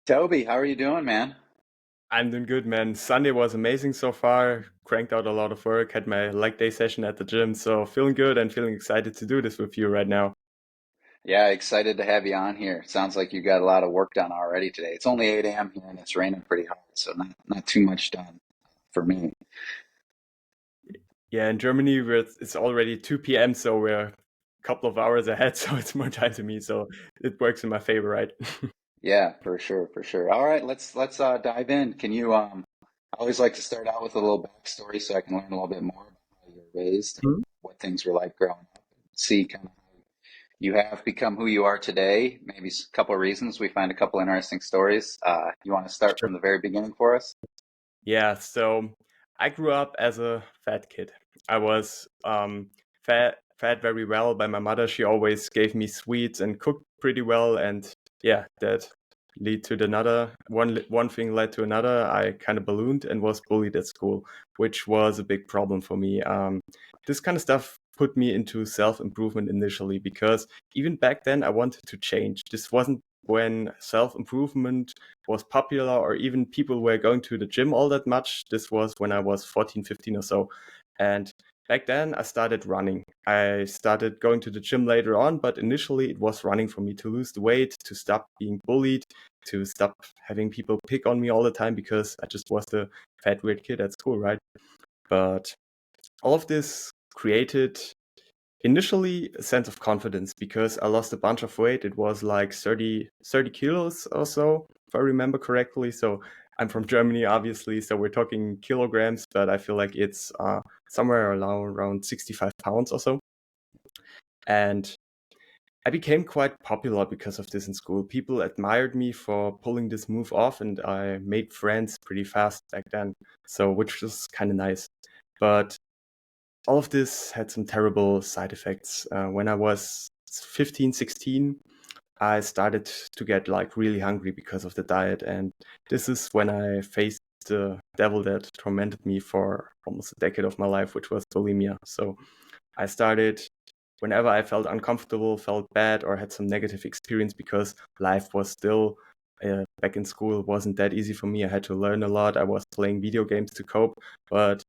Toby, how are you doing, man? I'm doing good, man. Sunday was amazing so far. Cranked out a lot of work, had my leg day session at the gym, so feeling good and feeling excited to do this with you right now. Yeah, excited to have you on here. Sounds like you got a lot of work done already today. It's only 8 a.m. here and it's raining pretty hard, so not too much done for me. Yeah, in Germany it's already 2 p.m., so we're a couple of hours ahead, so it's more time to me, so it works in my favor, right? Yeah, for sure, for sure. All right, let's dive in. Can you I always like to start out with a little backstory so I can learn a little bit more about how you were raised and Mhm. what things were like growing up. See kind of how you have become who you are today. Maybe a couple of reasons. We find a couple interesting stories. You want to start Sure. from the very beginning for us? Yeah, so I grew up as a fat kid. I was fed very well by my mother. She always gave me sweets and cooked pretty well, and yeah, that lead to another one thing led to another. I kind of ballooned and was bullied at school, which was a big problem for me. This kind of stuff put me into self-improvement initially because even back then I wanted to change. This wasn't when self-improvement was popular or even people were going to the gym all that much. This was when I was 14, 15 or so. And back then I started running. I started going to the gym later on, but initially it was running for me to lose the weight, to stop being bullied, to stop having people pick on me all the time because I just was the fat weird kid at school, right? But all of this created initially a sense of confidence because I lost a bunch of weight. It was like 30 kilos or so, if I remember correctly. So I'm from Germany, obviously. So we're talking kilograms, but I feel like it's somewhere around 65 pounds or so. And I became quite popular because of this in school. People admired me for pulling this move off, and I made friends pretty fast back then. So, which was kind of nice. But all of this had some terrible side effects. When I was 15, 16, I started to get like really hungry because of the diet. And this is when I faced the devil that tormented me for almost a decade of my life, which was bulimia. So I started whenever I felt uncomfortable, felt bad, or had some negative experience because life was still back in school wasn't that easy for me. I had to learn a lot. I was playing video games to cope, but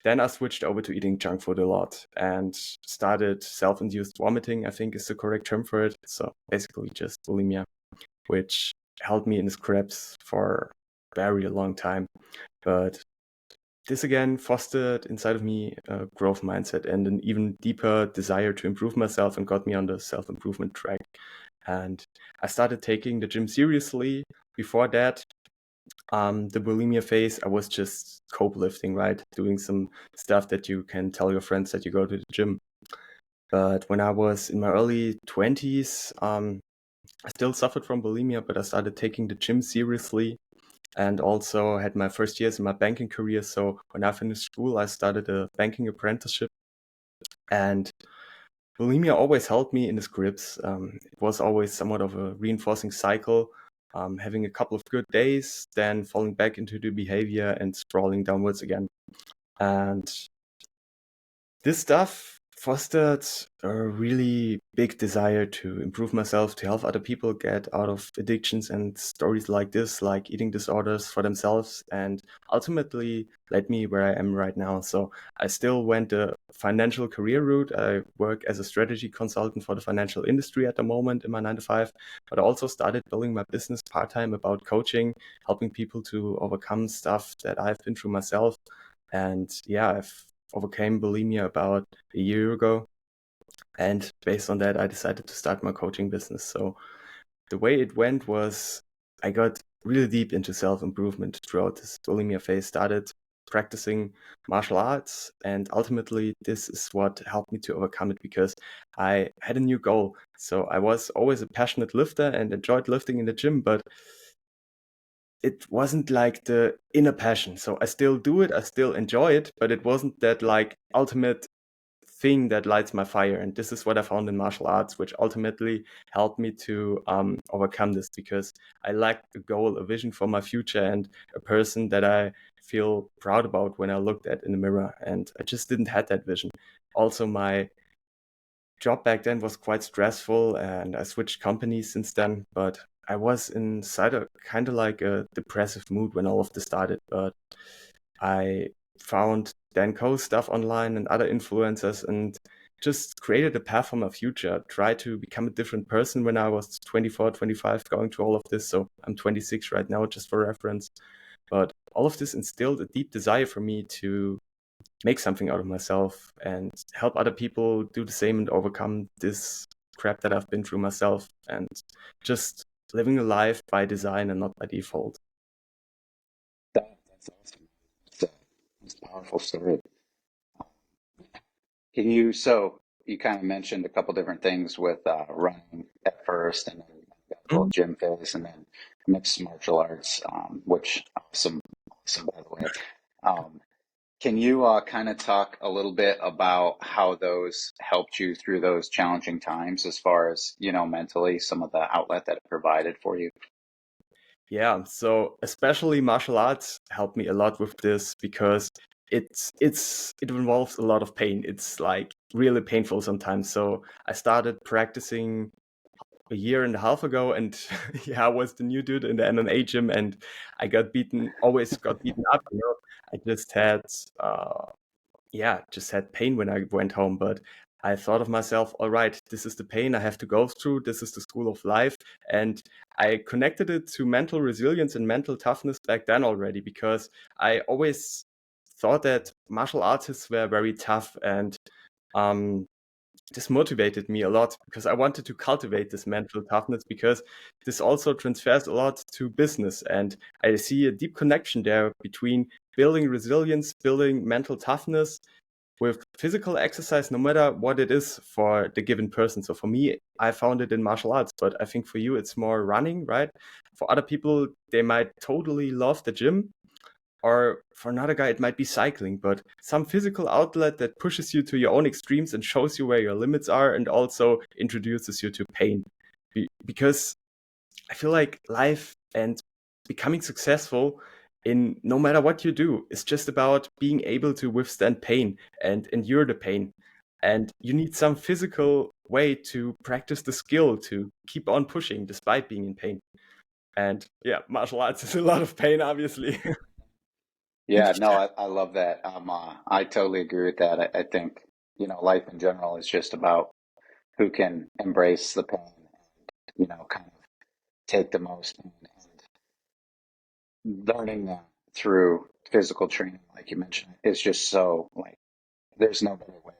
then I switched over to eating junk food a lot and started self-induced vomiting, I think is the correct term for it. So basically just bulimia, which held me in scraps for a very long time. But this again fostered inside of me a growth mindset and an even deeper desire to improve myself and got me on the self-improvement track. And I started taking the gym seriously. Before that, the bulimia phase, I was just cope lifting, right? Doing some stuff that you can tell your friends that you go to the gym. But when I was in my early 20s, I still suffered from bulimia, but I started taking the gym seriously and also had my first years in my banking career. So when I finished school, I started a banking apprenticeship, and bulimia always held me in its grips. It was always somewhat of a reinforcing cycle, having a couple of good days, then falling back into the behavior and sprawling downwards again. And this stuff fostered a really big desire to improve myself, to help other people get out of addictions and stories like this, like eating disorders for themselves, and ultimately led me where I am right now. So I still went the financial career route. I work as a strategy consultant for the financial industry at the moment in my 9 to 5, but I also started building my business part time about coaching, helping people to overcome stuff that I've been through myself. And yeah, I've overcame bulimia about a year ago. And based on that, I decided to start my coaching business. So the way it went was I got really deep into self improvement throughout this bulimia phase, started practicing martial arts. And ultimately, this is what helped me to overcome it because I had a new goal. So I was always a passionate lifter and enjoyed lifting in the gym, but it wasn't like the inner passion. So I still do it, I still enjoy it, but it wasn't that like ultimate thing that lights my fire. And this is what I found in martial arts, which ultimately helped me to overcome this because I lacked a goal, a vision for my future, and a person that I feel proud about when I looked at in the mirror. And I just didn't have that vision. Also, my job back then was quite stressful, and I switched companies since then. But I was inside a kind of like a depressive mood when all of this started, but I found Dan Co's stuff online and other influencers and just created a path for my future. Tried to become a different person when I was 24, 25, going through all of this. So I'm 26 right now, just for reference. But all of this instilled a deep desire for me to make something out of myself and help other people do the same and overcome this crap that I've been through myself and just living a life by design and not by default. That's awesome. It's a, it's a powerful story. Can you, so you kind of mentioned a couple different things with running at first, and then you got the whole Mm. gym phase, and then mixed martial arts, which awesome, awesome by the way. Um, can you kind of talk a little bit about how those helped you through those challenging times, as far as, mentally, some of the outlet that it provided for you? Yeah, so especially martial arts helped me a lot with this because it involves a lot of pain. It's like really painful sometimes. So I started practicing a year and a half ago, and yeah, I was the new dude in the MMA gym, and I always got beaten up. I just had just had pain when I went home. But I thought of myself, all right, this is the pain I have to go through. This is the school of life. And I connected it to mental resilience and mental toughness back then already, because I always thought that martial artists were very tough, and um, this motivated me a lot because I wanted to cultivate this mental toughness, because this also transfers a lot to business. And I see a deep connection there between building resilience, building mental toughness with physical exercise, no matter what it is for the given person. So for me, I found it in martial arts, but I think for you, it's more running, right? For other people, they might totally love the gym, or for another guy, it might be cycling, but some physical outlet that pushes you to your own extremes and shows you where your limits are and also introduces you to pain. Because I feel like life and becoming successful in no matter what you do is just about being able to withstand pain and endure the pain. And you need some physical way to practice the skill to keep on pushing despite being in pain. And yeah, martial arts is a lot of pain, obviously. Yeah, no, I love that. I totally agree with that. I think, life in general is just about who can embrace the pain, kind of take the most pain, and learning that through physical training, like you mentioned, is just so, like, there's no better way,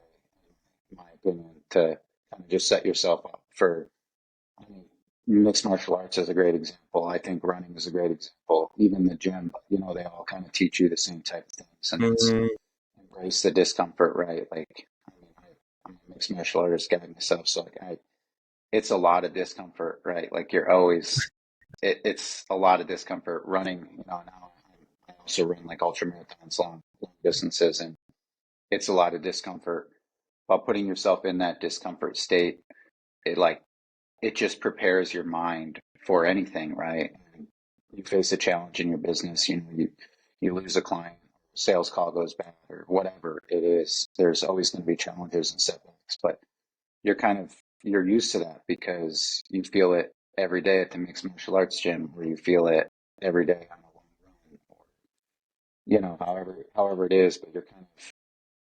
in my opinion, to kind of just set yourself up for, I mean, mixed martial arts is a great example. I think running is a great example. Even the gym, they all kind of teach you the same type of things, and it's Mm, embrace the discomfort, right? Like, I'm a mixed martial artist guy myself, so like, it's a lot of discomfort, right? Like, you're always, it's a lot of discomfort running. Now I also run like ultra marathons, long distances, and it's a lot of discomfort. While putting yourself in that discomfort state, it like it just prepares your mind for anything, right? You face a challenge in your business, you lose a client, sales call goes bad, or whatever it is. There's always going to be challenges and setbacks, but you're used to that because you feel it every day at the mixed martial arts gym, where you feel it every day on a long run, or however it is. But you're kind of,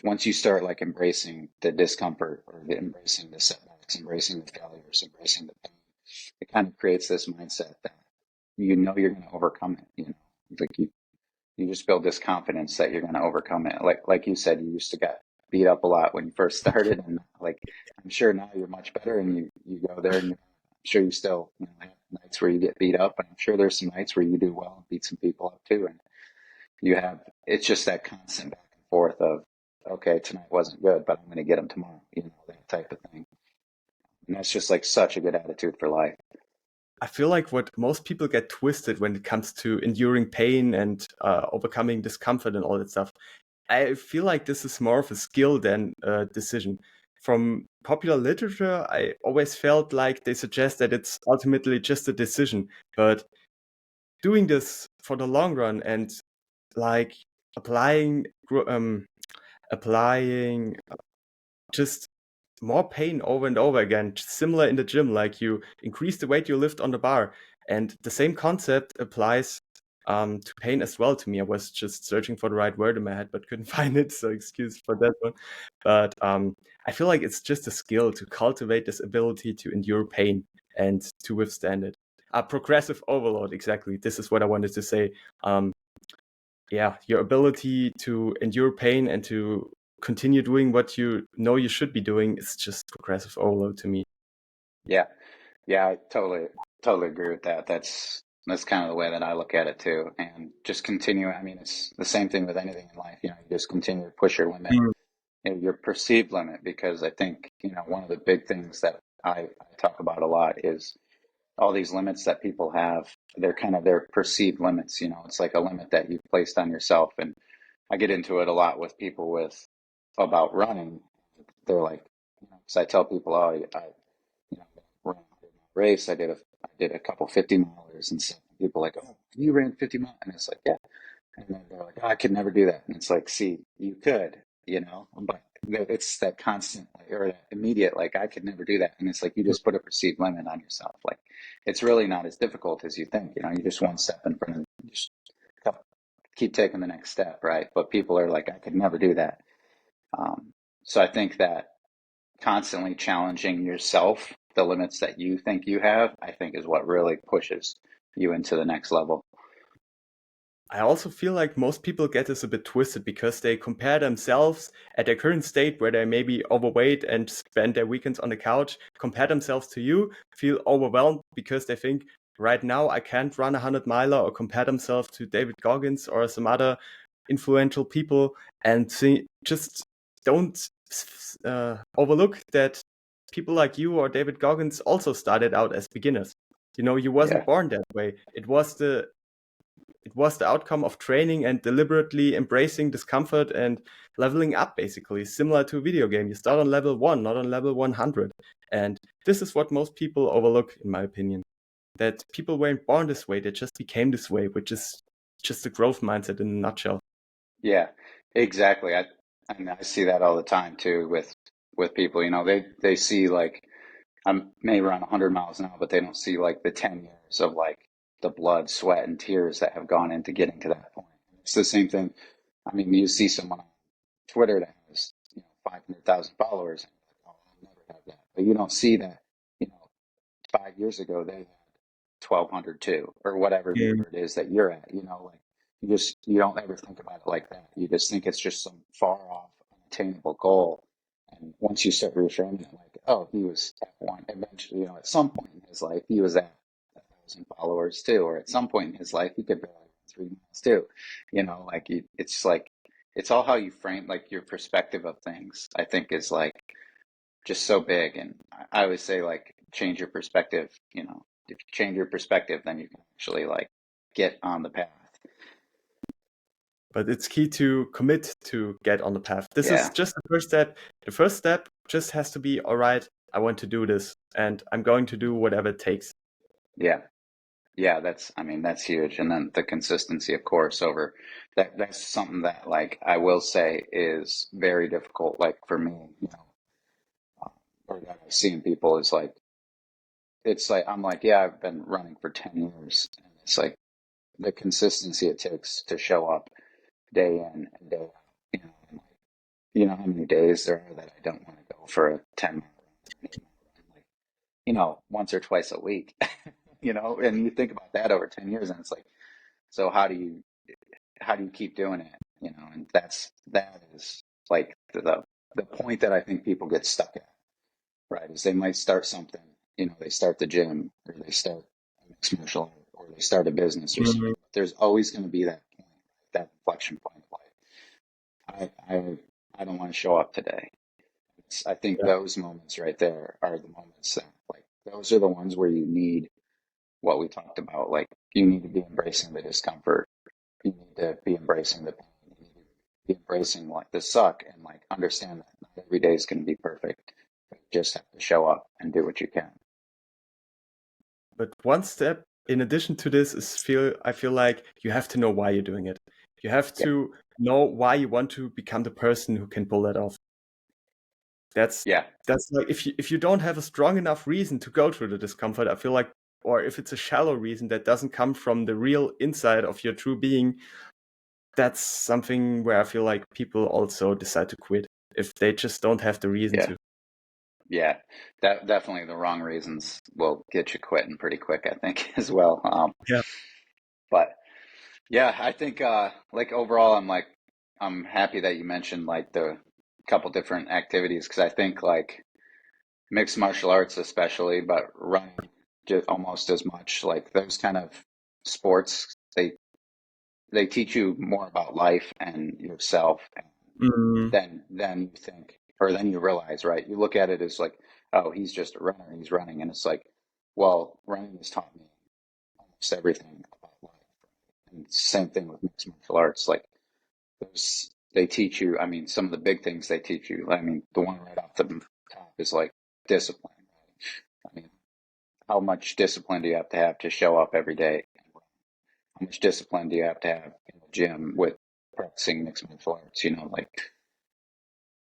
once you start like embracing the discomfort, or embracing the setbacks, embracing the failures, embracing the pain, it kind of creates this mindset that you're going to overcome it. Like, you just build this confidence that you're going to overcome it. Like you said, you used to get beat up a lot when you first started, and like, I'm sure now you're much better, and you go there, and I'm sure you still, have nights where you get beat up, and I'm sure there's some nights where you do well and beat some people up too. And it's just that constant back and forth of, okay, tonight wasn't good, but I'm going to get them tomorrow, that type of thing. And that's just like such a good attitude for life. I feel like what most people get twisted when it comes to enduring pain and overcoming discomfort and all that stuff. I feel like this is more of a skill than a decision. From popular literature, I always felt like they suggest that it's ultimately just a decision. But doing this for the long run and like applying, applying just more pain over and over again, similar in the gym, like you increase the weight you lift on the bar. And the same concept applies to pain as well to me. I was just searching for the right word in my head, but couldn't find it, so excuse for that one. But I feel like it's just a skill to cultivate this ability to endure pain and to withstand it. Progressive overload, exactly. This is what I wanted to say. Um, yeah, your ability to endure pain and to continue doing what you know you should be doing is just progressive overload to me. Yeah. Yeah, I totally agree with that. That's kind of the way that I look at it too. And just continue. I mean, it's the same thing with anything in life. You know, you just continue to push your limit, Mm. you know, your perceived limit, because I think, you know, one of the big things that I talk about a lot is all these limits that people have. They're kind of their perceived limits. You know, it's like a limit that you've placed on yourself. And I get into it a lot with people with about running. They're like, you know, because I tell people, oh, you know, ran a race. I did a couple 50 milers, and some people are like, oh, you ran 50 miles, and it's like, yeah. And then they're like, oh, I could never do that, and it's like, see, you could, you know, but it's that constant or that immediate, like, I could never do that, and it's like you just put a perceived limit on yourself. Like, it's really not as difficult as you think. You know, you're just one step in front of you. Just keep taking the next step, right? But people are like, I could never do that. So I think that constantly challenging yourself, the limits that you think you have, I think is what really pushes you into the next level. I also feel like most people get this a bit twisted because they compare themselves at their current state where they may be overweight and spend their weekends on the couch, compare themselves to you, feel overwhelmed because they think right now I can't run a 100 miler, or compare themselves to David Goggins or some other influential people, and just don't overlook that people like you or David Goggins also started out as beginners. You know, you wasn't Yeah. born that way. It was the outcome of training and deliberately embracing discomfort and leveling up, basically, similar to a video game. You start on level 1, not on level 100. And this is what most people overlook, in my opinion. That people weren't born this way, they just became this way, which is just a growth mindset in a nutshell. Yeah, exactly. I mean, I see that all the time too with people, you know, they see like I may run 100 miles now, but they don't see like the 10 years of like the blood, sweat, and tears that have gone into getting to that point. It's the same thing. I mean, you see someone on Twitter that has, you know, 500,000 followers, and you're like, oh, I'll never have that. But you don't see that, you know, 5 years ago they had 1,200 too, or whatever Mm. number it is that you're at. You know, like you don't ever think about it like that. You just think it's just some far off, unattainable goal. And once you start reframing it, like, oh, he was at one eventually, you know, at some point in his life, he was at 1,000 followers too, or at some point in his life, he could barely run 3 miles too. You know, it's like it's all how you frame, like your perspective of things. I think is like just so big. And I always say, like, change your perspective. You know, if you change your perspective, then you can actually like get on the path. But it's key to commit to get on the path. This is Yeah, just the first step. The first step just has to be, all right, I want to do this, and I'm going to do whatever it takes. yeah, yeah. I mean, that's huge. And then the consistency, of course, over that. That's something that, like, I will say is very difficult. Like for me, you know, or that I've seen people is like, it's like I'm like, yeah, I've been running for 10 years, and it's like the consistency it takes to show up day in and day out. You know, and like, you know how many days there are that I don't want to go for a 10 mile run, like, you know, once or twice a week. You know, and you think about that over 10 years, and it's like, so how do you keep doing it? You know, and that is like the point that I think people get stuck at, right? Is they might start something, you know, they start the gym, or they start a mixed martial art, or they start a business or something. Mhm. But there's always going to be that point, that inflection point of like, I don't want to show up today. I think Yeah. those moments right there are the moments that, like, those are the ones where you need what we talked about. Like, you need to be embracing the discomfort. You need to be embracing the pain. You need to be embracing like the suck, and like understand that not every day is going to be perfect. You just have to show up and do what you can. But one step in addition to this is I feel like you have to know why you're doing it. You have Yeah. to know why you want to become the person who can pull that off. That's Yeah. that's like if you don't have a strong enough reason to go through the discomfort, I feel like, or if it's a shallow reason that doesn't come from the real inside of your true being, that's something where I feel like people also decide to quit if they just don't have the reason Yeah. to. Yeah. That definitely the wrong reasons will get you quitting pretty quick, I think, as well. Yeah. But yeah, I think like overall I'm happy that you mentioned like the couple different activities because I think like mixed martial arts especially, but running just almost as much like those kind of sports they teach you more about life and yourself Mm, than you think or than you realize, right? You look at it as like, oh, he's just a runner, he's running, and it's like, well, running has taught me almost everything about life. And same thing with mixed martial arts. Like those, they teach you. I mean, some of the big things they teach you. I mean, the one right off the top is like discipline. Right? I mean, how much discipline do you have to show up every day? How much discipline do you have to have in the gym with practicing mixed martial arts? You know, like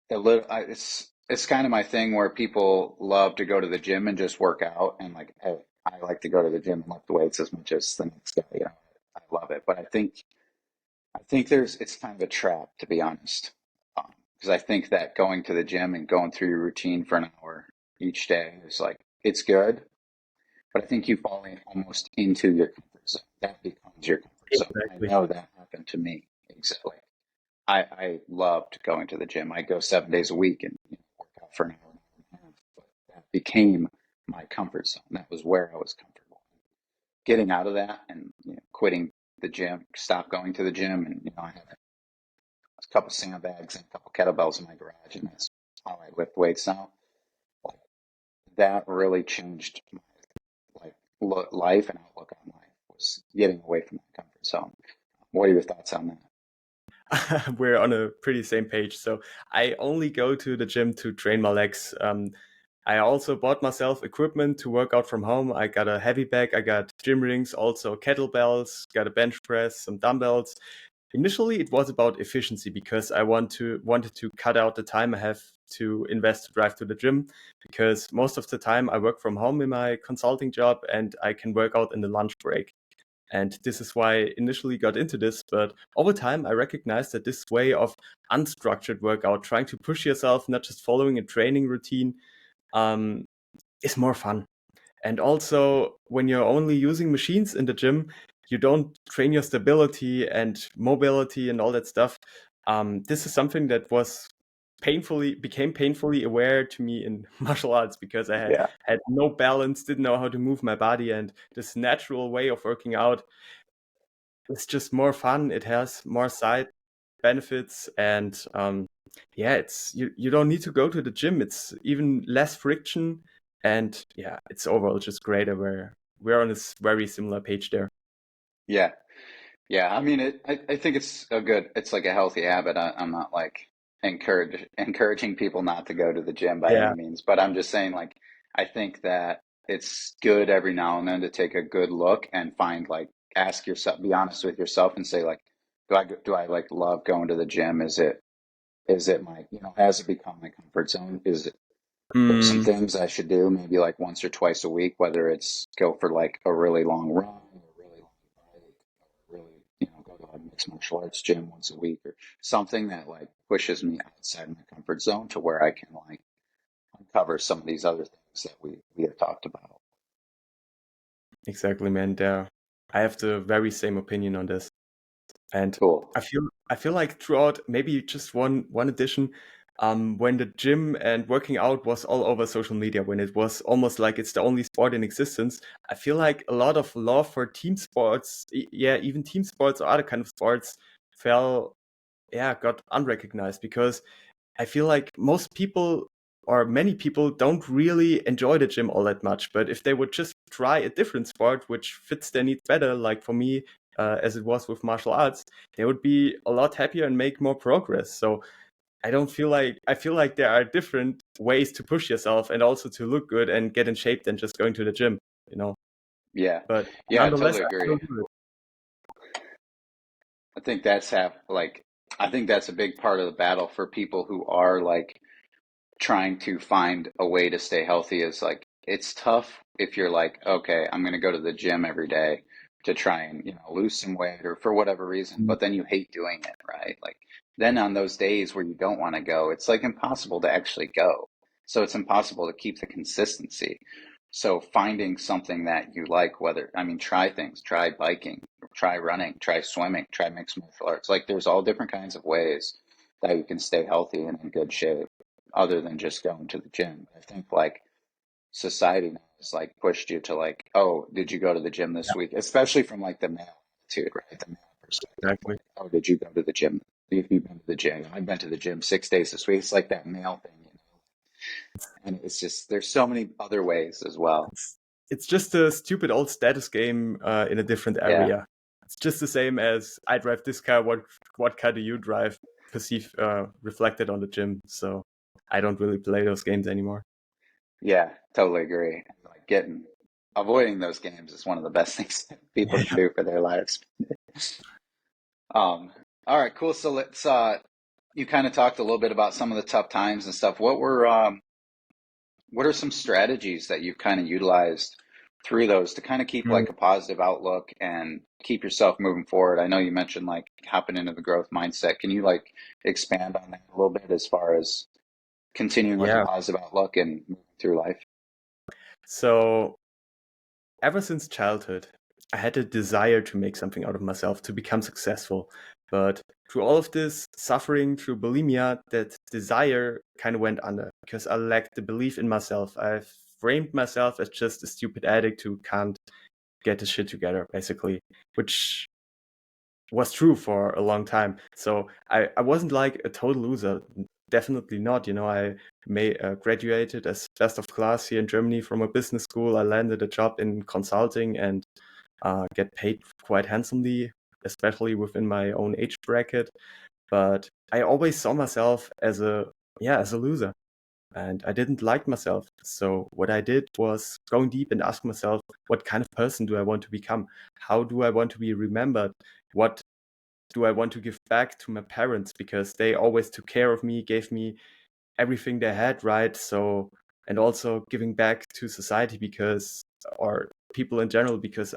it's kind of my thing where people love to go to the gym and just work out and like hey, I like to go to the gym and lift weights as much as the next guy. You know, I love it, but I think there's it's kind of a trap to be honest, because I think that going to the gym and going through your routine for an hour each day is like it's good, but I think you fall in almost into your comfort zone. That becomes your comfort zone. I exactly. know that happened to me exactly. I loved going to the gym. I go 7 days a week and work out for an hour and a half. But that became my comfort zone. That was where I was comfortable. Getting out of that and quitting the gym, stop going to the gym, and I have a couple sandbags and a couple kettlebells in my garage, and that's how I lift weights now. Like that really changed my life and outlook on life. Was getting away from that comfort zone. What are your thoughts on that? We're on a pretty same page. So I only go to the gym to train my legs. I also bought myself equipment to work out from home. I got a heavy bag, I got gym rings, also kettlebells, got a bench press, some dumbbells. Initially, it was about efficiency because I wanted to cut out the time I have to invest to drive to the gym because most of the time I work from home in my consulting job and I can work out in the lunch break. And this is why I initially got into this. But over time, I recognized that this way of unstructured workout, trying to push yourself, not just following a training routine, um, is more fun. And also, when you're only using machines in the gym, you don't train your stability and mobility and all that stuff. This is something that became painfully aware to me in martial arts because I Yeah, had no balance, didn't know how to move my body, and this natural way of working out is just more fun. It has more side benefits, and yeah, it's you don't need to go to the gym. It's even less friction, and yeah, it's overall just greater. We're on this very similar page there. yeah. Yeah, I mean, I think it's it's like a healthy habit. I'm not like encouraging people not to go to the gym by Yeah, any means, but I'm just saying like I think that it's good every now and then to take a good look and find like ask yourself, be honest with yourself, and say like, do I like love going to the gym? Is it my has it become my comfort zone? Is it there's some mm, things I should do maybe like once or twice a week, whether it's go for like a really long run or a really long bike or really, go to a mixed martial arts gym once a week or something that like pushes me outside my comfort zone to where I can like uncover some of these other things that we have talked about. exactly, man. There, I have the very same opinion on this. And Cool. I feel like throughout maybe just one addition, when the gym and working out was all over social media, when it was almost like it's the only sport in existence, I feel like a lot of love for team sports, yeah, even team sports or other kind of sports fell, yeah, got unrecognized because I feel like most people or many people don't really enjoy the gym all that much. But if they would just try a different sport which fits their needs better, like for me, as it was with martial arts, they would be a lot happier and make more progress. So I feel like there are different ways to push yourself and also to look good and get in shape than just going to the gym, you know. Yeah. But Yeah, I nonetheless, totally I agree. don't do it. I think that's I think that's a big part of the battle for people who are like trying to find a way to stay healthy is like it's tough if you're like, okay, I'm going to go to the gym every day to try and, lose some weight or for whatever reason, Mm. but then you hate doing it, right? Like then on those days where you don't want to go, it's like impossible to actually go. So it's impossible to keep the consistency. So finding something that you like, whether, I mean, try things, try biking, try running, try swimming, try mixed martial arts. Like there's all different kinds of ways that you can stay healthy and in good shape other than just going to the gym. I think like society now has like pushed you to like, oh, did you go to the gym this Yeah, week? Especially from like the male attitude, right? The male perspective. exactly. Like, oh, did you go to the gym? If you've been to the gym, I've been to the gym 6 days this week. It's like that male thing, and it's just there's so many other ways as well. It's it's just a stupid old status game in a different Yeah, area. It's just the same as I drive this car. What car do you drive? Perceive reflected on the gym. So I don't really play those games anymore. yeah, totally agree. Like getting avoiding those games is one of the best things that people can Yeah. do for their lives. Um, all right, cool. So let's you kind of talked a little bit about some of the tough times and stuff. What are some strategies that you've kind of utilized through those to kind of keep Mm. like a positive outlook and keep yourself moving forward? I know you mentioned like hopping into the growth mindset. Can you like expand on that a little bit as far as continuing with a Yeah. positive outlook and moving through life? So ever since childhood, I had a desire to make something out of myself, to become successful. But through all of this suffering, through bulimia, that desire kind of went under because I lacked the belief in myself. I framed myself as just a stupid addict who can't get his shit together, basically, which was true for a long time. So I wasn't like a total loser. Definitely not. I graduated as best of class here in Germany from a business school. I landed a job in consulting and get paid quite handsomely, especially within my own age bracket. But I always saw myself as a loser, and I didn't like myself. So what I did was going deep and ask myself, what kind of person do I want to become? How do I want to be remembered? What do I want to give back to my parents, because they always took care of me, gave me everything they had, right? So, and also giving back to society or people in general, because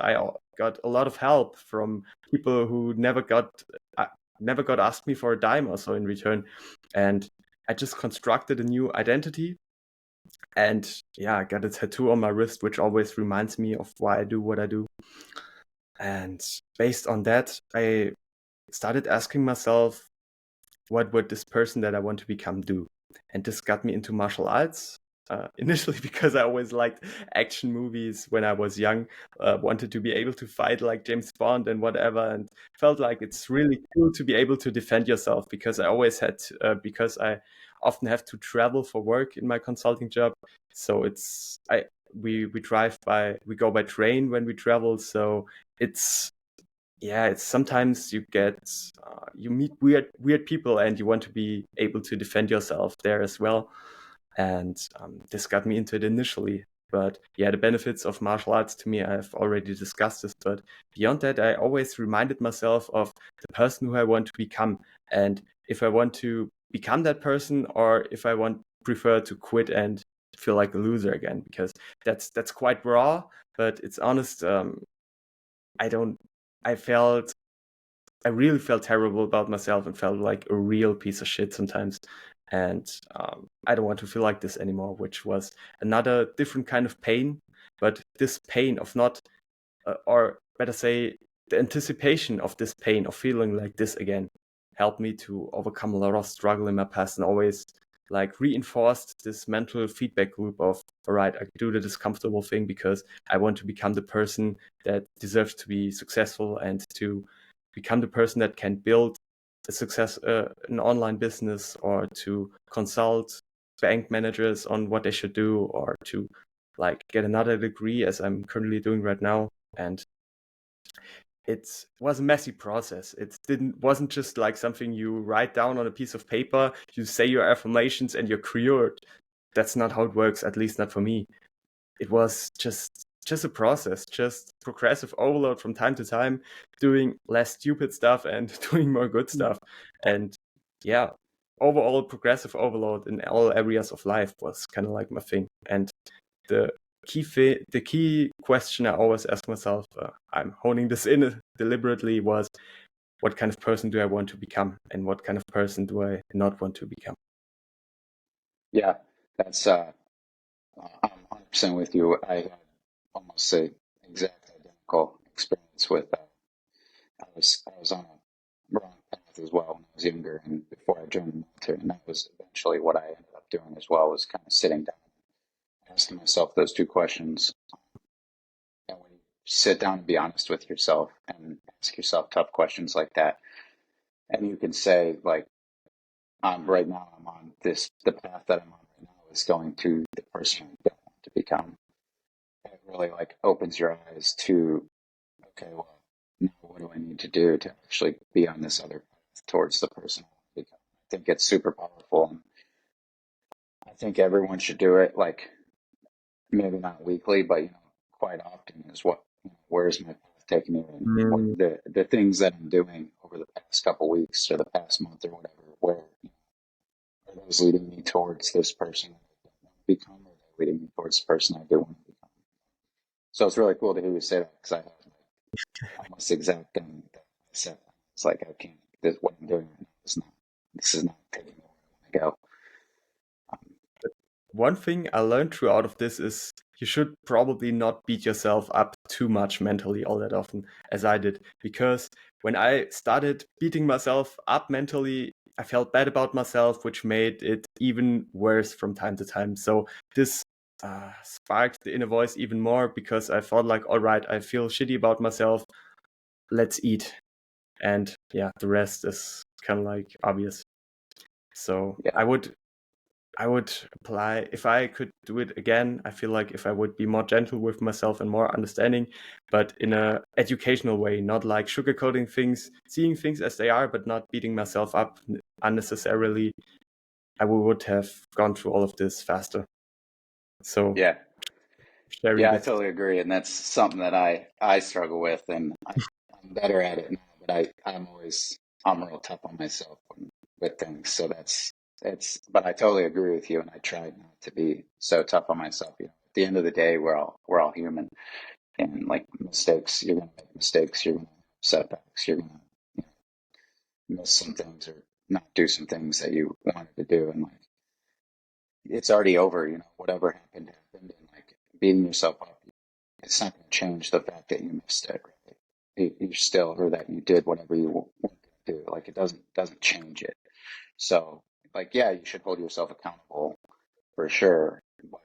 got a lot of help from people who uh, never got asked me for a dime or so in return. And I just constructed a new identity. And yeah, I got a tattoo on my wrist, which always reminds me of why I do what I do. And based on that, I started asking myself, what would this person that I want to become do? And this got me into martial arts. Initially, because I always liked action movies when I was young, wanted to be able to fight like James Bond and whatever, and felt like it's really cool to be able to defend yourself, because because I often have to travel for work in my consulting job. So we go by train when we travel. So it's it's sometimes you meet weird people, and you want to be able to defend yourself there as well. And this got me into it initially. But yeah, the benefits of martial arts to me, I've already discussed this. But beyond that, I always reminded myself of the person who I want to become, and if I want to become that person, or if I prefer to quit and feel like a loser again, because that's quite raw, but it's honest. I don't. I felt I really felt terrible about myself and felt like a real piece of shit sometimes. And I don't want to feel like this anymore, which was another different kind of pain. But this pain of not, or better say, the anticipation of this pain of feeling like this again helped me to overcome a lot of struggle in my past, and always like reinforced this mental feedback loop of, all right, I do the discomfortable thing because I want to become the person that deserves to be successful, and to become the person that can build an online business, or to consult bank managers on what they should do, or to like get another degree as I'm currently doing right now. And it was a messy process. Wasn't just like something you write down on a piece of paper, you say your affirmations, and you're cured. That's not how it works, at least not for me. It was just a process, just progressive overload from time to time, doing less stupid stuff and doing more good stuff. And yeah, overall progressive overload in all areas of life was kind of like my thing. And the the key question I always ask myself, I'm honing this in deliberately, was what kind of person do I want to become, and what kind of person do I not want to become? Yeah, that's I'm 100% with you. I had almost the exact identical experience with I was on a wrong path as well when I was younger and before I joined the military, and that was eventually what I ended up doing as well, was kind of sitting down and asking myself those two questions. And when you sit down and be honest with yourself and ask yourself tough questions like that, and you can say like, right now I'm on the path that I'm on right now is going to the person I don't want to become. It really like opens your eyes to, okay, well, now what do I need to do to actually be on this other path towards the person I want to become? I think it's super powerful, and I think everyone should do it. Like maybe not weekly, but quite often is what. Where's my path taking me, and what Mm, the things that I'm doing over the past couple weeks or the past month or whatever, where are those leading me towards this person I don't want to become, or are they leading me towards the person I do want to become? So it's really cool to hear you say that, because I have almost the exact thing that I said. It's like I can't. What I'm doing right now is not. This is not taking me where I want to go. Um, One thing I learned throughout of this is you should probably not beat yourself up too much mentally all that often, as I did. Because when I started beating myself up mentally, I felt bad about myself, which made it even worse from time to time. So this sparked the inner voice even more, because I felt like, all right, I feel shitty about myself. Let's eat. And yeah, the rest is kind of like obvious. So yeah, I would apply, if I could do it again, I feel like if I would be more gentle with myself and more understanding, but in a educational way, not like sugarcoating things, seeing things as they are, but not beating myself up unnecessarily, I would have gone through all of this faster. So yeah, sharing yeah. I this. totally agree, and that's something that I struggle with, and I'm better at it now. But I'm real tough on myself with things. So that's it's. But I totally agree with you, and I try not to be so tough on myself. At the end of the day, we're all human, and like mistakes, you're gonna make mistakes. You're gonna have setbacks. You're gonna you miss some things or not do some things that you wanted to do, and like it's already over. Whatever happened happened, and like beating yourself up, it's not going to change the fact that you missed it. Right? You still, or that you did whatever you wanted to do. Like it doesn't change it. So like yeah, you should hold yourself accountable for sure. But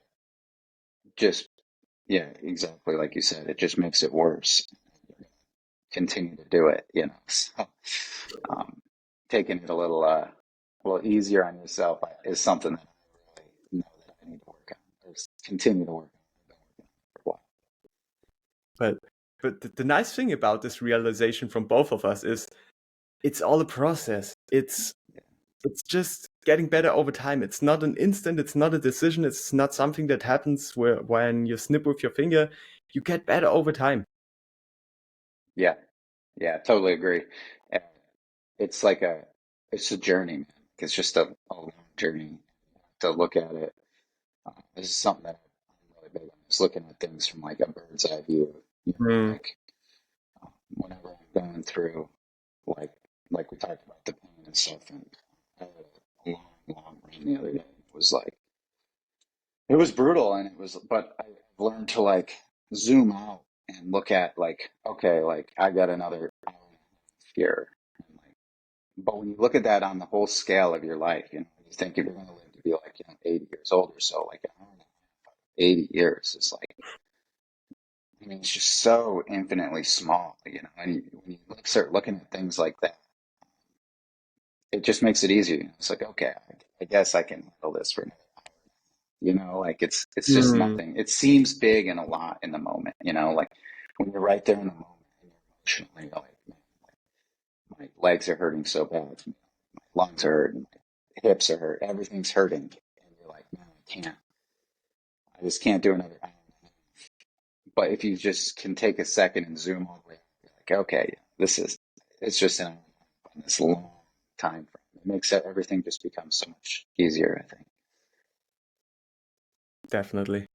just yeah, exactly like you said, it just makes it worse. Continue to do it. So um, taking it a little easier on yourself is something that I really know that I need to work on, or continue to work on. I've been working on it for a while. But the nice thing about this realization from both of us is it's all a process. It's just getting better over time. It's not an instant, it's not a decision, it's not something that happens where when you snip with your finger. You get better over time. Yeah, yeah, totally agree. And it's like it's a journey, man. It's just a long journey to look at it. This is something that I'm really big on. Is looking at things from like a bird's eye view. Mm. Like whenever I'm going through, like like we talked about the pain and stuff, and I had a long, long run the other day. It was brutal, and but I've learned to like zoom out and look at like, okay, like I got another hour and a half here. And like, but when you look at that on the whole scale of your life, you think you're going to live to be like, 80 years old or so, like an hour and a half, 80 years. It's like, I mean, it's just so infinitely small, and when you start looking at things like that, it just makes it easier. It's like, okay, I guess I can handle this for now. Like it's just Mm. nothing. It seems big and a lot in the moment, like when you're right there in the moment and you're emotionally like, man, my legs are hurting so bad, my lungs are hurting, my hips are hurt, everything's hurting, and you're like, man, I just can't do another hour. But if you just can take a second and zoom all the way, you're like, okay, it's just on this long time frame. it makes everything just become so much easier, I think. Definitely.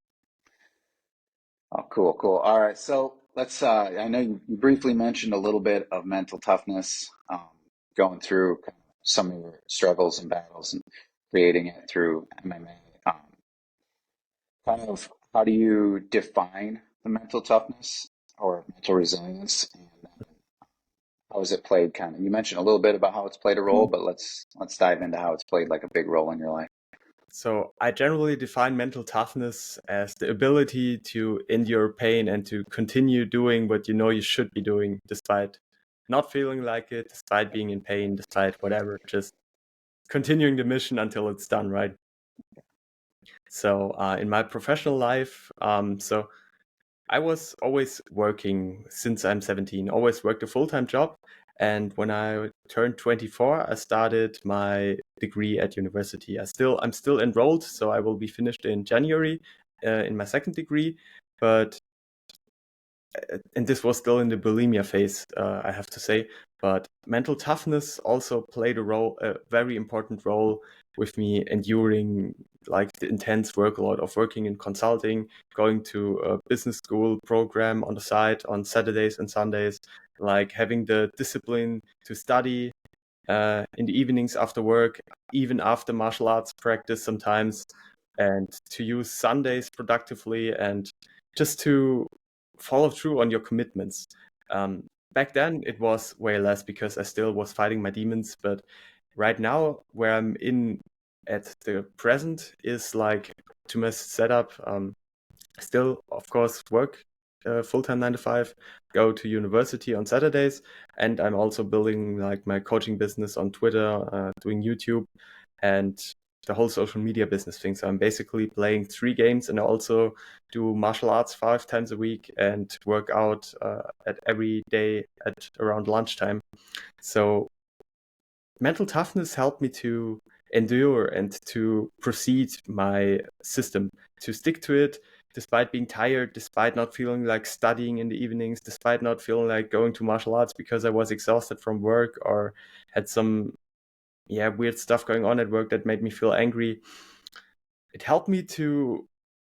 Oh, cool, cool. All right, so let's. I know you briefly mentioned a little bit of mental toughness, going through kind of some of your struggles and battles and creating it through MMA. Kind of, how do you define the mental toughness or mental resilience, and how is it played? Kind of, you mentioned a little bit about how it's played a role, but let's dive into how it's played like a big role in your life. So I generally define mental toughness as the ability to endure pain and to continue doing what you know you should be doing despite not feeling like it, despite being in pain, despite whatever, just continuing the mission until it's done, right? So in my professional life, so I was always working since I'm 17, always worked a full-time job. And when I turned 24, I started my degree at university. I'm still enrolled, so I will be finished in January in my second degree. But and this was still in the bulimia phase, I have to say. But mental toughness also played a very important role with me enduring like the intense workload of working in consulting, going to a business school program on the side on Saturdays and Sundays, like having the discipline to study in the evenings after work, even after martial arts practice sometimes, and to use Sundays productively and just to follow through on your commitments. Um, Back then, it was way less because I still was fighting my demons. But right now, where I'm in at the present is like to my setup. Still, of course, work full time 9 to 5, go to university on Saturdays, and I'm also building like my coaching business on Twitter, doing YouTube, and the whole social media business thing. So I'm basically playing 3 games and I also do martial arts 5 times a week and work out at every day at around lunchtime. So mental toughness helped me to endure and to proceed my system, to stick to it despite being tired, despite not feeling like studying in the evenings, despite not feeling like going to martial arts because I was exhausted from work or had some weird stuff going on at work that made me feel angry. It helped me to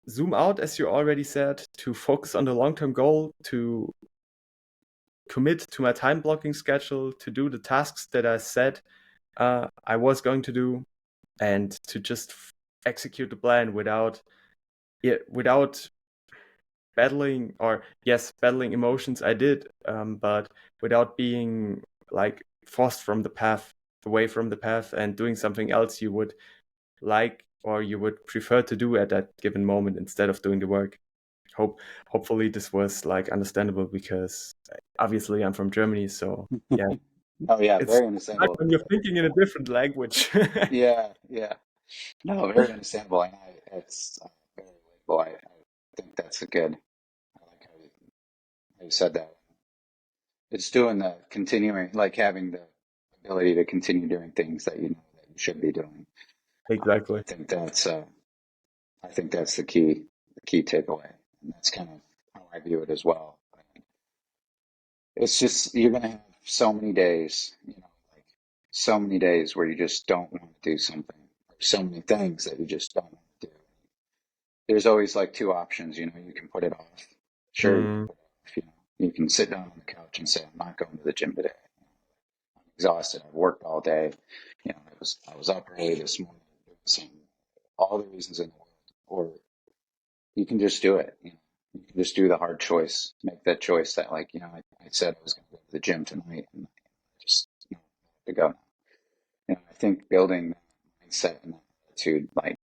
zoom out, as you already said, to focus on the long-term goal, to commit to my time blocking schedule, to do the tasks that I said I was going to do, and to just execute the plan without battling, or yes, battling emotions I did, but without being like forced from the path, away from the path, and doing something else you would like or you would prefer to do at that given moment instead of doing the work. Hopefully this was like understandable because obviously I'm from Germany, so yeah, Oh yeah, it's very hard understandable. when you're thinking in a different language. Yeah, yeah. No, very understandable. And it's very relatable. I think that's a good. I like how you said that. It's doing the continuing, like having the ability to continue doing things that you know that you should be doing. Exactly. I think that's the key takeaway, and that's kind of how I view it as well. It's just you're gonna have so many days, you know, like so many days where you just don't want to do something, or so many things that you just don't want to do. There's always like two options, you know, you can put it off. Sure, you can Mm, put it off, you know, you can sit down on the couch and say, I'm not going to the gym today. I'm exhausted. I've worked all day. You know, I was up early this morning doing some all the reasons in the world. Or you can just do it. You know, you can just do the hard choice. Make that choice that like, you know, I said I was going to go to the gym tonight and I just you know, have to go. You know, I think building that mindset and that attitude, like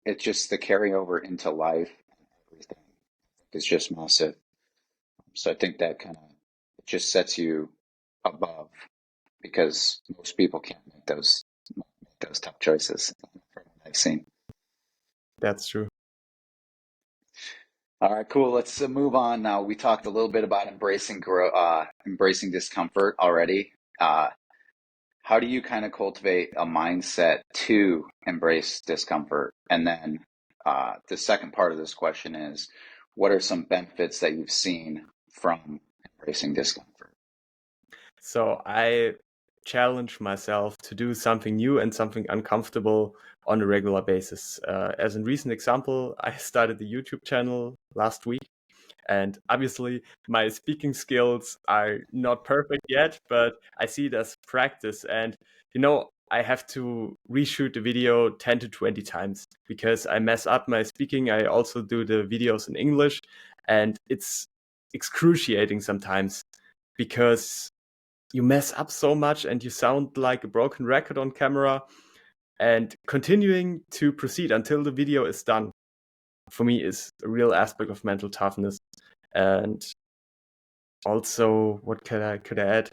it's just the carryover into life and everything is just massive. So I think that kind of it just sets you above because most people can't make those tough choices from what I've seen. that's true. All right, cool. Let's move on now. We talked a little bit about embracing discomfort already. How do you kind of cultivate a mindset to embrace discomfort? And then the second part of this question is, what are some benefits that you've seen from embracing discomfort? So I challenge myself to do something new and something uncomfortable on a regular basis. As a recent example, I started the YouTube channel last week. And obviously, my speaking skills are not perfect yet, but I see it as practice. And, I have to reshoot the video 10 to 20 times because I mess up my speaking. I also do the videos in English, and it's excruciating sometimes because you mess up so much and you sound like a broken record on camera. And continuing to proceed until the video is done for me is a real aspect of mental toughness. And also, what could I add?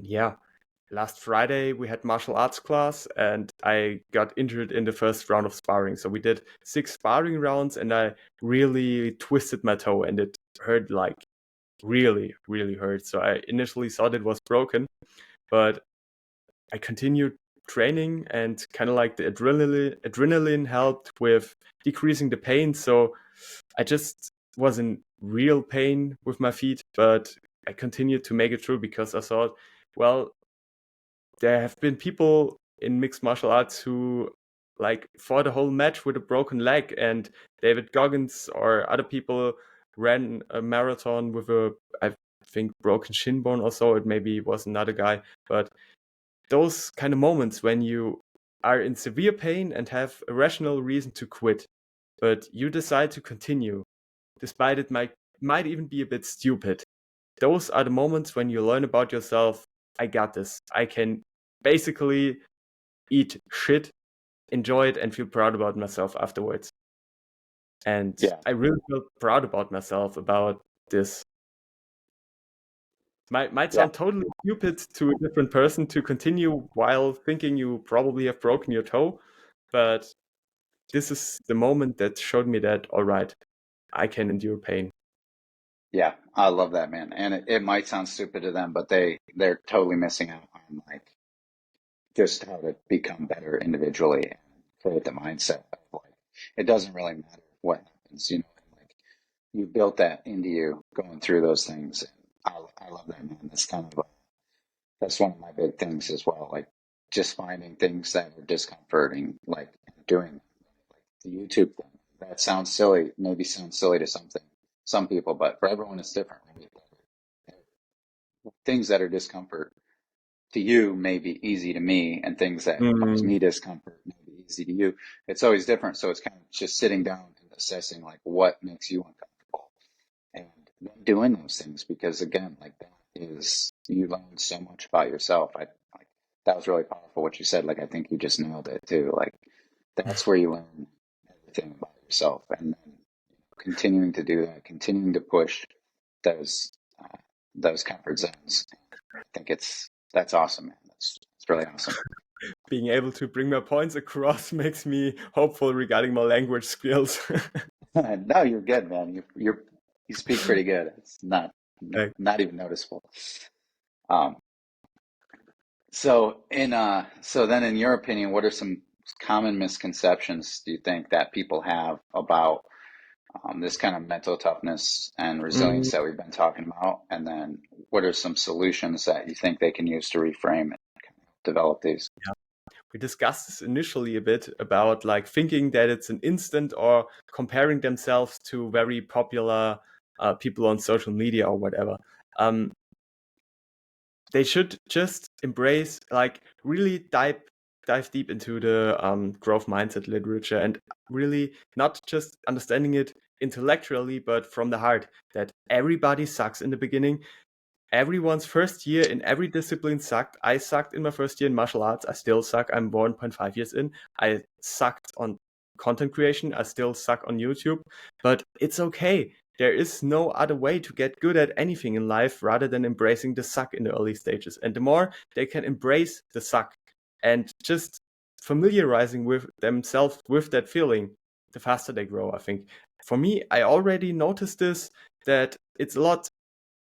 Yeah, last Friday we had martial arts class, and I got injured in the first round of sparring. So we did 6 sparring rounds, and I really twisted my toe, and it hurt, like really, really hurt. So I initially thought it was broken, but I continued training, and kind of like the adrenaline helped with decreasing the pain. So I just was in real pain with my feet, but I continued to make it through because I thought, well, there have been people in mixed martial arts who like fought a whole match with a broken leg, and David Goggins or other people ran a marathon with a, I think, broken shin bone or so. It maybe was another guy, but those kind of moments when you are in severe pain and have a rational reason to quit, but you decide to continue, despite it might even be a bit stupid. Those are the moments when you learn about yourself. I got this. I can basically eat shit, enjoy it, and feel proud about myself afterwards. And Yeah, I really feel proud about myself about this. Might yeah, sound totally stupid to a different person to continue while thinking you probably have broken your toe, but this is the moment that showed me that, all right, I can endure pain. yeah. I love that, man. And it might sound stupid to them, but they're totally missing out on like just how to become better individually and create the mindset of like it doesn't really matter what happens, like you built that into you going through those things. And I love that, man. That's kind of that's one of my big things as well. Like just finding things that are discomforting, like doing like the YouTube thing. That sounds silly, maybe sounds silly to some people, but for everyone it's different. Maybe things that are discomfort to you may be easy to me, and things that cause Mm, me discomfort may be easy to you. It's always different. So it's kind of just sitting down and assessing like what makes you uncomfortable and then doing those things, because again, like that is you learn so much about yourself. I like that was really powerful what you said. Like I think you just nailed it too. Like that's where you learn everything about yourself, and then continuing to do that, continuing to push those uh, those comfort zones. I think that's awesome, man. That's really awesome. being able to bring my points across makes me hopeful regarding my language skills. No, you're good, man. You speak pretty good. It's Like, not even noticeable. Um, so then in your opinion, what are some common misconceptions do you think that people have about this kind of mental toughness and mm, resilience that we've been talking about? And then what are some solutions that you think they can use to reframe and develop these? we discussed this initially a bit about like thinking that it's an instant or comparing themselves to very popular people on social media or whatever. Um, they should just embrace, like, really dive deep into the growth mindset literature, and really not just understanding it intellectually but from the heart, that everybody sucks in the beginning. Everyone's first year in every discipline sucked. I sucked in my first year in martial arts. I still suck. I'm 1.5 years in. I sucked on content creation. I still suck on YouTube. But it's okay. There is no other way to get good at anything in life rather than embracing the suck in the early stages. And the more they can embrace the suck and just familiarizing with themselves with that feeling, the faster they grow, I think. For me, I already noticed this, that it's a lot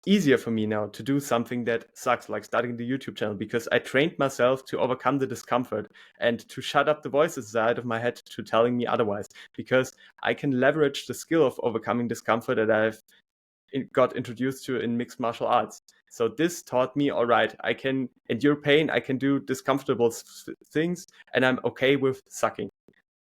easier for me now to do something that sucks, like starting the YouTube channel, because I trained myself to overcome the discomfort and to shut up the voices inside of my head to telling me otherwise, because I can leverage the skill of overcoming discomfort that I've got introduced to in mixed martial arts. So this taught me, all right, I can endure pain, I can do discomfortable things, and I'm okay with sucking.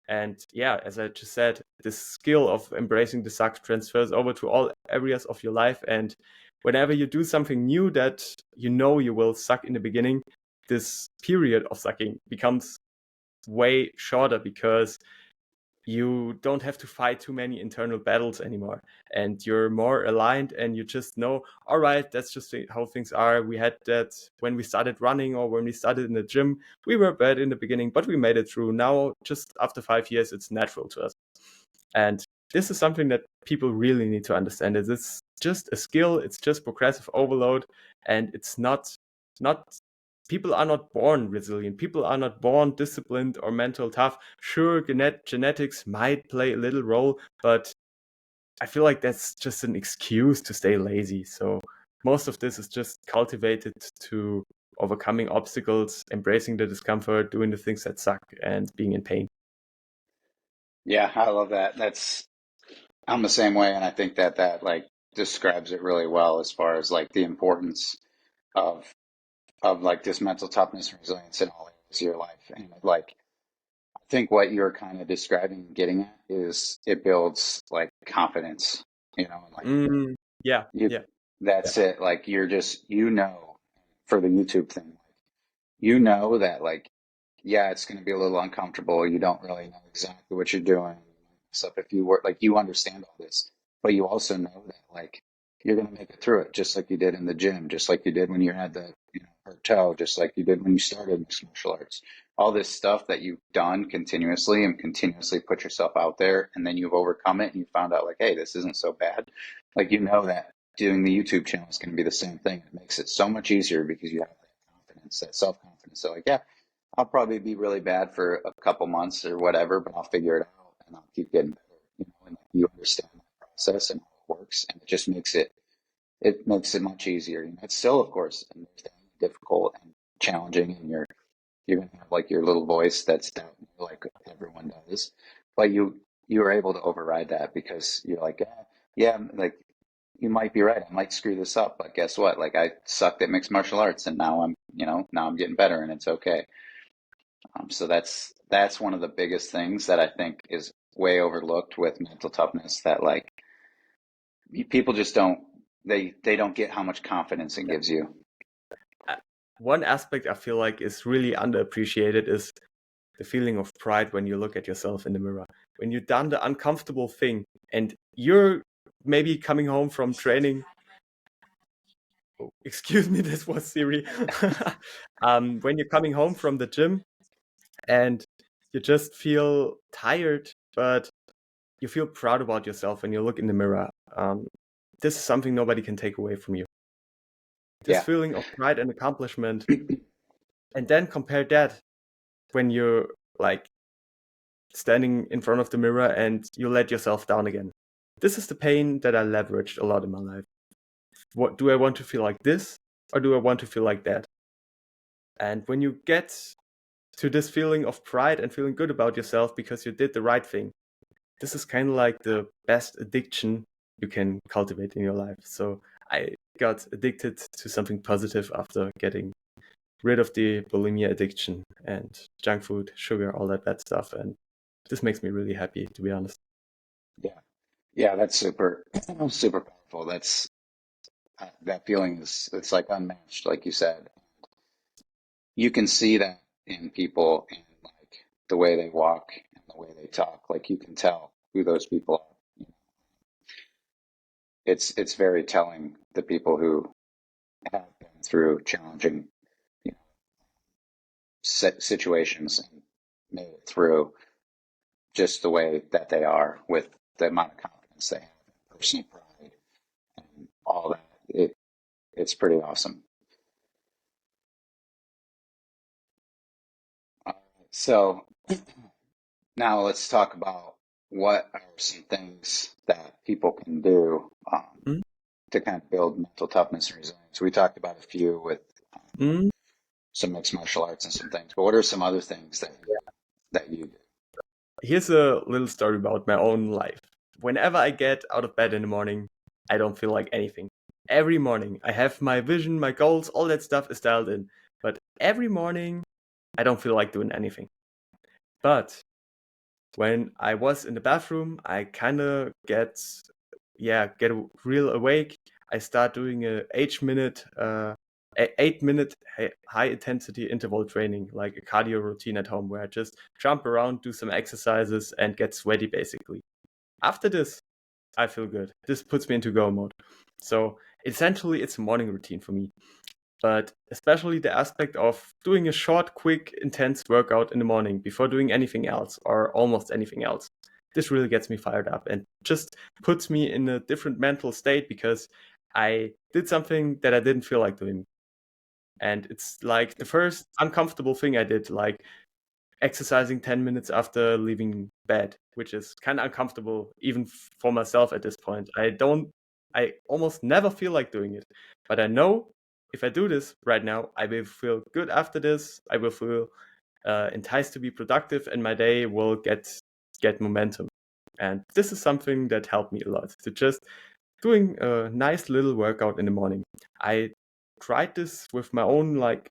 And yeah, as I just said, this skill of embracing the suck transfers over to all areas of your life. And whenever you do something new that you know you will suck in the beginning, this period of sucking becomes way shorter because you don't have to fight too many internal battles anymore, and you're more aligned, and you just know, all right, that's just how things are. We had that when we started running or when we started in the gym. We were bad in the beginning, but we made it through. Now, just after 5 years, it's natural to us. And this is something that people really need to understand. It's just a skill, it's just progressive overload, and it's not people are not born resilient. People are not born disciplined or mental tough. Sure, genetics might play a little role, but I feel like that's just an excuse to stay lazy. So most of this is just cultivated to overcoming obstacles, embracing the discomfort, doing the things that suck, and being in pain. Yeah, I love that. I'm the same way, and I think that like describes it really well as far as like the importance of like this mental toughness and resilience in all areas of your life. And like I think what you're kind of describing and getting at is it builds like confidence, and like Mm, yeah, you yeah, yeah. that's it. Like you're just for the YouTube thing, you know that like yeah, it's going to be a little uncomfortable. You don't really know exactly what you're doing. So if you were like, you understand all this, but you also know that like you're going to make it through it, just like you did in the gym, just like you did when you had the hurt toe, just like you did when you started mixed martial arts. All this stuff that you've done continuously and continuously put yourself out there, and then you've overcome it, and you found out like, hey, this isn't so bad. Like you know that doing the YouTube channel is going to be the same thing. It makes it so much easier because you have that confidence, that self confidence. So like, yeah, I'll probably be really bad for a couple months or whatever, but I'll figure it out and I'll keep getting better, and you understand that process and how it works, and it just makes it much easier. It's still, of course, difficult and challenging, and you're gonna have like your little voice that's down, like everyone does, but you are able to override that because you're like, yeah, like you might be right. I might screw this up, but guess what? Like I sucked at mixed martial arts, and now I'm getting better, and it's okay. So that's one of the biggest things that I think is way overlooked with mental toughness. That like people just they don't get how much confidence it gives you. Uh, One aspect I feel like is really underappreciated is the feeling of pride when you look at yourself in the mirror. When you've done the uncomfortable thing and you're maybe coming home from training. Oh, excuse me, this was Siri. When you're coming home from the gym and you just feel tired, but you feel proud about yourself when you look in the mirror. This is something nobody can take away from you. This Yeah, feeling of pride and accomplishment, and then compare that when you're like standing in front of the mirror and you let yourself down again. This is the pain that I leveraged a lot in my life. What do I want to feel like this, or do I want to feel like that? And when you get to this feeling of pride and feeling good about yourself because you did the right thing, this is kind of like the best addiction you can cultivate in your life. So I got addicted to something positive after getting rid of the bulimia addiction and junk food, sugar, all that bad stuff. And this makes me really happy, to be honest. yeah, yeah. That's super powerful. That feeling is it's like unmatched, like you said. You can see that in people and like the way they walk and the way they talk. Like you can tell who those people are. It's very telling, the people who have been through challenging, you know, situations and made it through, just the way that they are with the amount of confidence they have, personal pride, and all that. It's pretty awesome. Uh, so now let's talk about what are some things that people can do Mm, to kind of build mental toughness and resilience. We talked about a few with mm. some mixed martial arts and some things, but what are some other things that you do? Here's a little story about my own life. Whenever I get out of bed in the morning, I don't feel like anything. Every morning, I have my vision, my goals, all that stuff is dialed in. But every morning, I don't feel like doing anything. But when I was in the bathroom, I kind of get real awake. I start doing a 8 minute high intensity interval training, like a cardio routine at home, where I just jump around, do some exercises, and get sweaty basically. After this, I feel good. This puts me into go mode. So essentially, it's a morning routine for me. But especially the aspect of doing a short, quick, intense workout in the morning before doing anything else or almost anything else. This really gets me fired up and just puts me in a different mental state because I did something that I didn't feel like doing. And it's like the first uncomfortable thing I did, like exercising 10 minutes after leaving bed, which is kind of uncomfortable even for myself at this point. I almost never feel like doing it, but I know if I do this right now, I will feel good after this. I will feel enticed to be productive, and my day will get momentum. And this is something that helped me a lot, to just doing a nice little workout in the morning. I tried this with my own like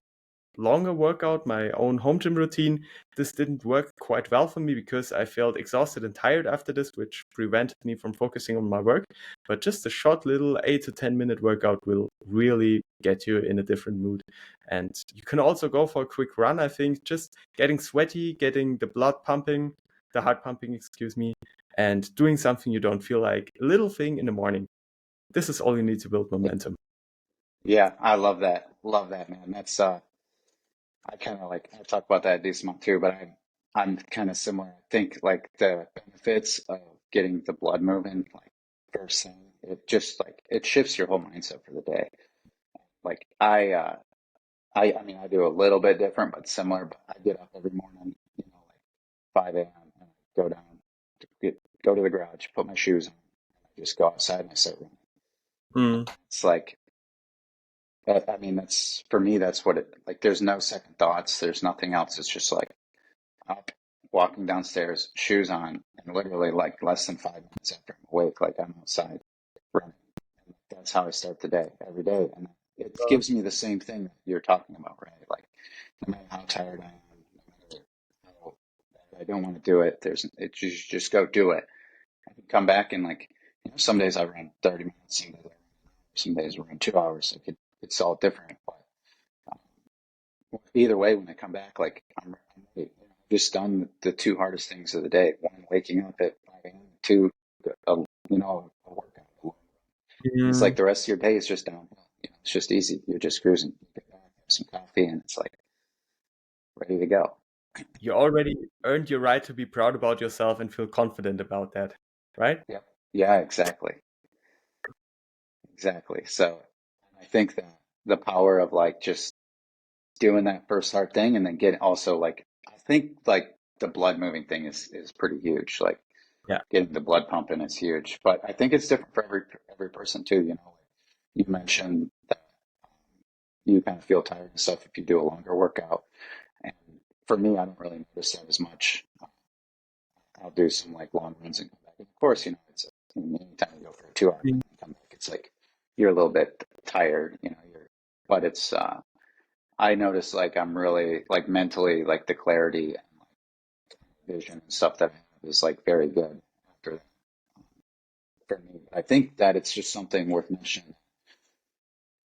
longer workout, my own home gym routine. This didn't work quite well for me because I felt exhausted and tired after this, which prevented me from focusing on my work. But just a short little 8 to 10 minute workout will really get you in a different mood. And you can also go for a quick run, I think, just getting sweaty, getting the blood pumping, the heart pumping, excuse me, and doing something you don't feel like, a little thing in the morning. This is all you need to build momentum. Yeah, I love that. Love that, man. That's I kind of like I talk about that a decent amount too, but I'm kind of similar. I think like the benefits of getting the blood moving, like first thing, it just like it shifts your whole mindset for the day. Like I mean I do a little bit different but similar, but I get up every morning, like 5 a.m. and I go down to go to the garage, put my shoes on, and I just go outside and I start running. Mm. It's like I mean that's for me that's what it like there's no second thoughts, there's nothing else. It's just like up, walking downstairs, shoes on, and literally like less than 5 minutes after I'm awake, like I'm outside running. And that's how I start the day every day. And it gives me the same thing that you're talking about, right? Like no matter how tired I am, no matter how bad I don't want to do it, just go do it. I can come back and like some days I run 30 minutes, some days I run 2 hours. Like it's all different. But either way, when I come back, like I'm ready. I've just done the two hardest things of the day. One, waking up at 5 a.m. Two, a workout. It's Mm. like the rest of your day is just downhill. It's just easy. You're just cruising. You get back, have some coffee, and it's like ready to go. You already earned your right to be proud about yourself and feel confident about that, right? Yep. Yeah, exactly. Exactly. So I think that the power of like just doing that first hard thing and then getting also like I think like the blood moving thing is pretty huge. Like Yeah. getting the blood pumping is huge. But I think it's different for every person too. You mentioned that you kind of feel tired and stuff if you do a longer workout. And for me, I don't really notice that as much. I'll do some like long runs and come back. And of course, it's anytime you go for a 2 hour run Mm. and come back, it's like you're a little bit tired. But it's I notice like I'm really like mentally like the clarity and like vision and stuff that I have is like very good after that for me. I think that it's just something worth mentioning.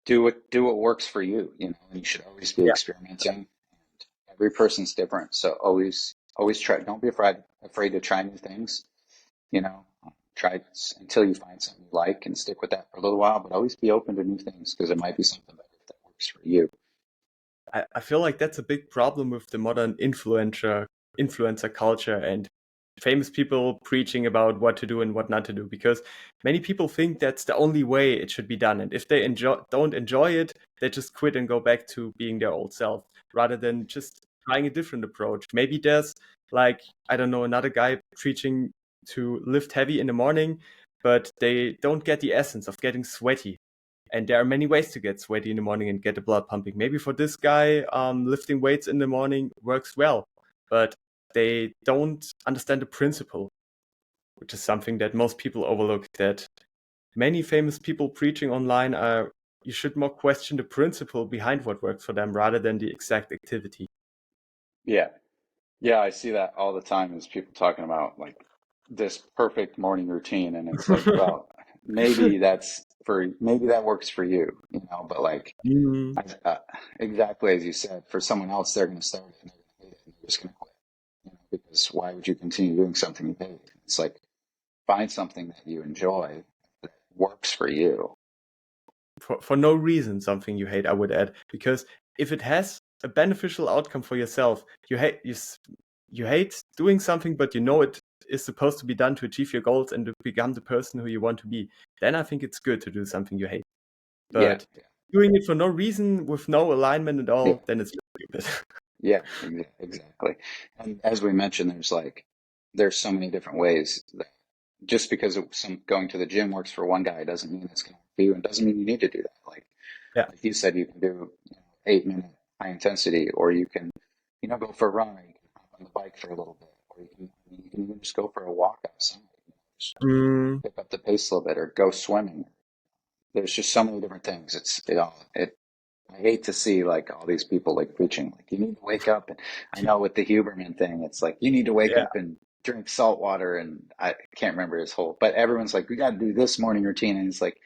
Do what works for you, and you should always be Yeah. experimenting. And every person's different, so always try. Don't be afraid to try new things. You know, try until you find something you like and stick with that for a little while. But always be open to new things because it might be something better that works for you. I feel like that's a big problem with the modern influencer culture and famous people preaching about what to do and what not to do, because many people think that's the only way it should be done, and if they don't enjoy it, they just quit and go back to being their old self rather than just trying a different approach. Maybe there's like, I don't know, another guy preaching to lift heavy in the morning, but they don't get the essence of getting sweaty, and there are many ways to get sweaty in the morning and get the blood pumping. Maybe for this guy, lifting weights in the morning works well, but they don't understand the principle, which is something that most people overlook. That many famous people preaching online are you should more question the principle behind what works for them rather than the exact activity. Yeah. Yeah, I see that all the time is people talking about like this perfect morning routine, and it's like, well, maybe that works for you, but like Mm, exactly as you said, for someone else, they're going to start it and they're going to hate it and they're just going to quit, because why would you continue doing something you hate? It's like find something that you enjoy that works for you. for no reason, something you hate, I would add, because if it has a beneficial outcome for yourself, you hate doing something, but you know it is supposed to be done to achieve your goals and to become the person who you want to be. Then I think it's good to do something you hate. Yeah, But doing it for no reason with no alignment at yeah, all, then it's stupid. yeah, exactly. And as we mentioned, there's so many different ways that just because some going to the gym works for one guy doesn't mean it's going to work for you, and doesn't mean you need to do that. Yeah. Like you said, you can do 8 minute high intensity, or you can go for a run, or you can hop on the bike for a little bit, or you can even just go for a walk outside, just Mm, pick up the pace a little bit, or go swimming. There's just so many different things. It I hate to see like all these people like preaching like you need to wake up, and I know with the Huberman thing it's like you need to wake yeah. up and drink salt water, and I can't remember his whole, but everyone's like we got to do this morning routine, and it's like,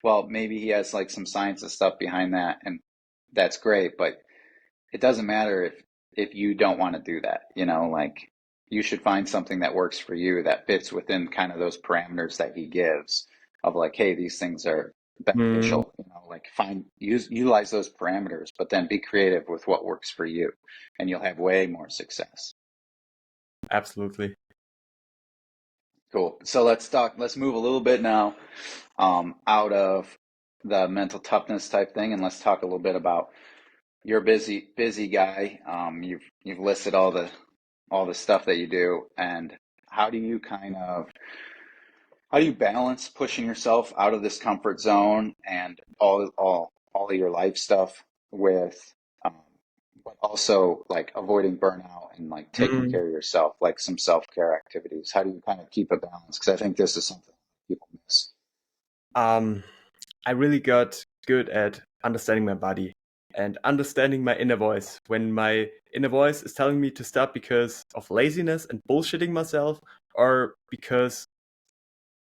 well, maybe he has like some science and stuff behind that, and that's great, but it doesn't matter if you don't want to do that, like you should find something that works for you that fits within kind of those parameters that he gives of like, hey, these things are Mm, beneficial, like utilize those parameters, but then be creative with what works for you, and you'll have way more success. absolutely. Cool. So let's move a little bit now, out of the mental toughness type thing, and let's talk a little bit about you're a busy guy. You've listed all the stuff that you do, and how do you kind of how do you balance pushing yourself out of this comfort zone and all of your life stuff with, um, but also like avoiding burnout and like taking Mm, care of yourself, like some self-care activities. How do you kind of keep a balance? Because I think this is something people miss. um, I really got good at understanding my body and understanding my inner voice. When my inner voice is telling me to stop because of laziness and bullshitting myself, or because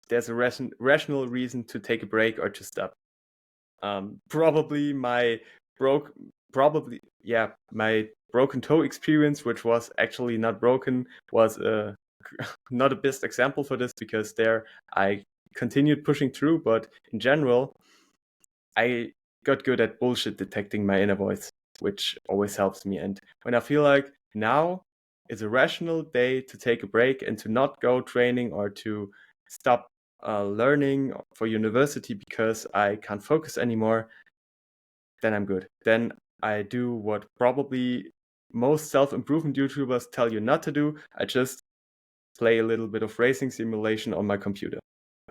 there's a rational reason to take a break or to stop. Probably my broke, probably yeah, my broken toe experience, which was actually not broken, was not a best example for this because there I continued pushing through, but in general, I got good at bullshit detecting my inner voice, which always helps me. And when I feel like now is a rational day to take a break and to not go training or to stop learning for university because I can't focus anymore, then I'm good. Then I do what probably most self improvement YouTubers tell you not to do. I just play a little bit of racing simulation on my computer.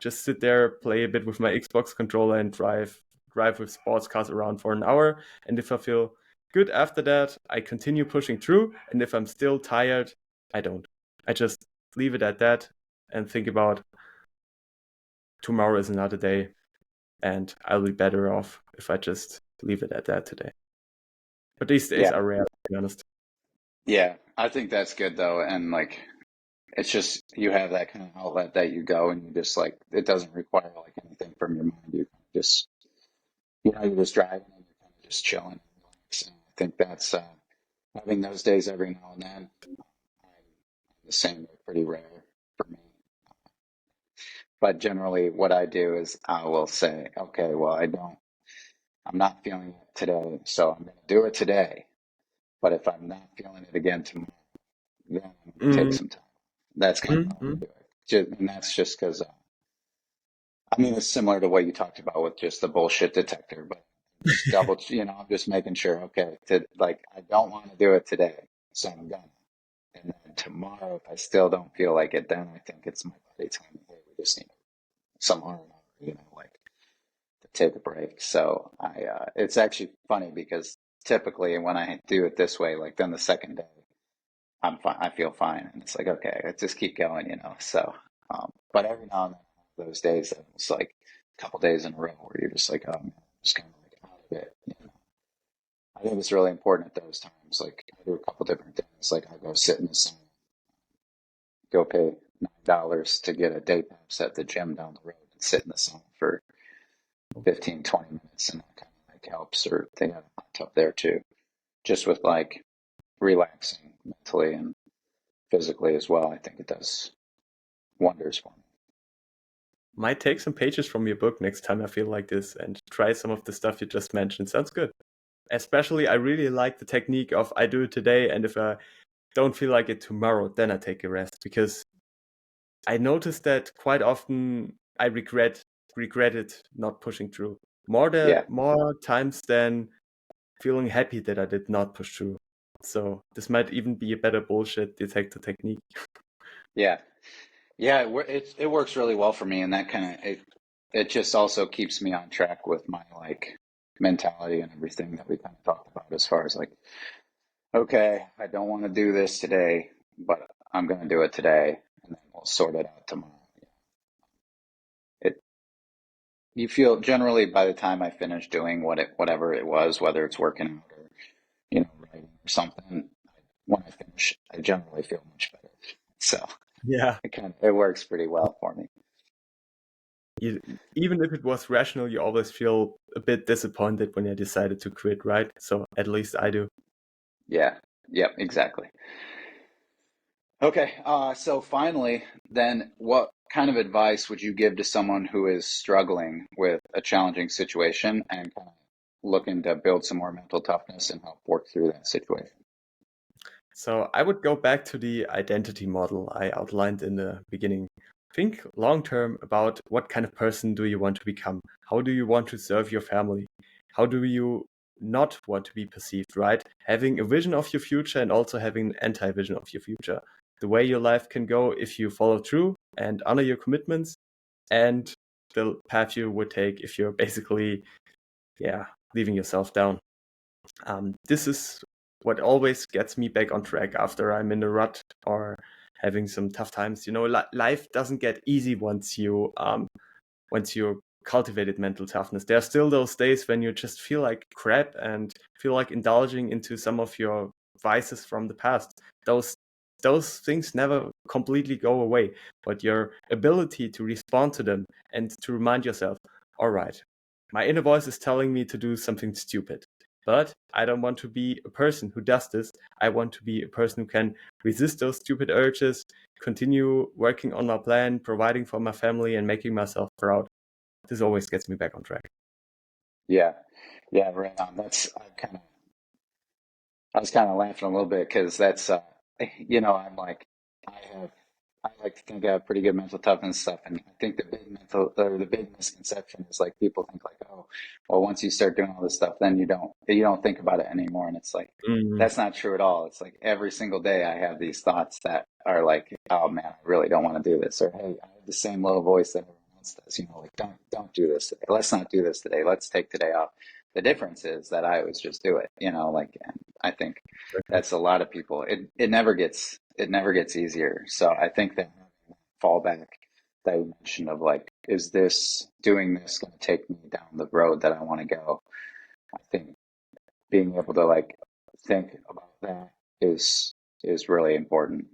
Just sit there, play a bit with my Xbox controller, and drive with sports cars around for an hour. And if I feel good after that, I continue pushing through. And if I'm still tired, I don't. I just leave it at that and think about tomorrow is another day, and I'll be better off if I just leave it at that today. But these days Yeah, are rare, to be honest. yeah, I think that's good though, and like it's just you have that kind of outlet that you go and you just like it doesn't require like anything from your mind. You just you're just driving and you're kind of just chilling and relaxing. I think that's having those days every now and then. I'm the same, they're pretty rare for me. But generally, what I do is I will say, okay, well, I'm not feeling it today, so I'm going to do it today. But if I'm not feeling it again tomorrow, then I'm going to take Mm, some time. That's kind of mm, how I mm. do it. And that's just because, I mean, it's similar to what you talked about with just the bullshit detector, but just I'm just making sure, okay, like, I don't want to do it today, so I'm gonna. And then tomorrow, if I still don't feel like it, then I think it's my body telling me, hey, we just need some R&R, like to take a break. So it's actually funny because typically when I do it this way, like then the second day, I'm fine. I feel fine, and it's like okay, let's just keep going. So, but every now and then, those days, that it's like couple days in a row where you're just like, oh man, I'm just kind of like out of it. You know? I think it's really important at those times. Like I do a couple different things. Like I go sit in the sun, go pay $9 to get a day pass at the gym down the road and sit in the sun for 15, 20 minutes, and that kind of like helps. Or they have a hot tub there too, just with like relaxing mentally and physically as well. I think it does wonders for me. Might take some pages from your book next time I feel like this and try some of the stuff you just mentioned. Sounds good. Especially, I really like the technique of I do it today, and if I don't feel like it tomorrow, then I take a rest, because I noticed that quite often I regretted not pushing through Yeah, more times than feeling happy that I did not push through. So this might even be a better bullshit detector technique. yeah, yeah. It works really well for me, and that kind of it just also keeps me on track with my like mentality and everything that we kind of talked about as far as like, okay, I don't want to do this today, but I'm going to do it today, and then we'll sort it out tomorrow. It You feel generally by the time I finish doing whatever it was, whether it's working out or writing or something, when I finish, I generally feel much better. So Yeah. it works pretty well for me. You, even if it was rational, you always feel a bit disappointed when you decided to quit, right? So at least I do. Yeah. Yep. Exactly. Okay. So finally, then, what kind of advice would you give to someone who is struggling with a challenging situation and kind of looking to build some more mental toughness and help work through that situation? So I would go back to the identity model I outlined in the beginning. Think long term about what kind of person do you want to become? How do you want to serve your family? How do you not want to be perceived, right? Having a vision of your future and also having an anti vision of your future. The way your life can go if you follow through and honor your commitments, and the path you would take if you're basically, yeah, leaving yourself down. This is what always gets me back on track after I'm in a rut or having some tough times. You know, life doesn't get easy once you cultivated mental toughness. There are still those days when you just feel like crap and feel like indulging into some of your vices from the past. Those those things never completely go away, but your ability to respond to them and to remind yourself, all right, my inner voice is telling me to do something stupid. But I don't want to be a person who does this. I want to be a person who can resist those stupid urges, continue working on my plan, providing for my family, and making myself proud. This always gets me back on track. Yeah. Yeah. Right on. I was kind of laughing a little bit because I'm like, I have, I like to think I have pretty good mental toughness stuff. And I think the big misconception is like people think like, oh, well, once you start doing all this stuff, then you don't think about it anymore. And it's like, Mm, that's not true at all. It's like every single day I have these thoughts that are like, oh man, I really don't want to do this. Or, hey, I have the same little voice that everyone else does, like, don't do this today. Let's not do this today. Let's take today off. The difference is that I always just do it, like, and I think exactly. that's a lot of people. It never gets easier. So I think that fallback that you mentioned of like, is this doing this going to take me down the road that I want to go? I think being able to like think about that is really important.